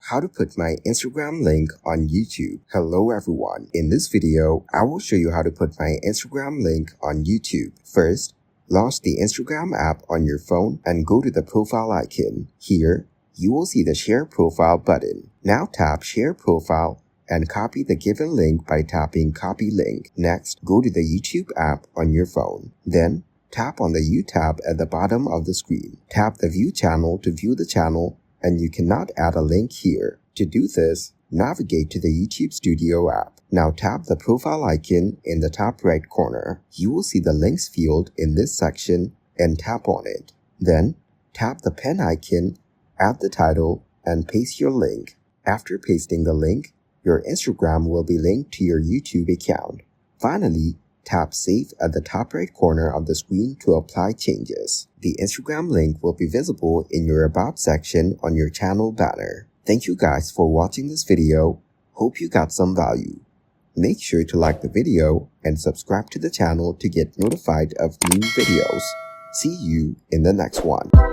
how to put my Instagram link on YouTube. Hello everyone. In this video, I will show you how to put my Instagram link on YouTube. First, launch the Instagram app on your phone and go to the profile icon. Here, you will see the Share Profile button. Now tap Share Profile and copy the given link by tapping Copy Link. Next, go to the YouTube app on your phone. Then, tap on the U tab at the bottom of the screen. Tap the View Channel to view the channel, and you cannot add a link here. To do this, navigate to the YouTube Studio app. Now tap the profile icon in the top right corner. You will see the links field in this section and tap on it. Then, tap the pen icon, add the title, and paste your link. After pasting the link, your Instagram will be linked to your YouTube account. Finally, tap Save at the top right corner of the screen to apply changes. The Instagram link will be visible in your About section on your channel banner. Thank you guys for watching this video. Hope you got some value. Make sure to like the video and subscribe to the channel to get notified of new videos. See you in the next one.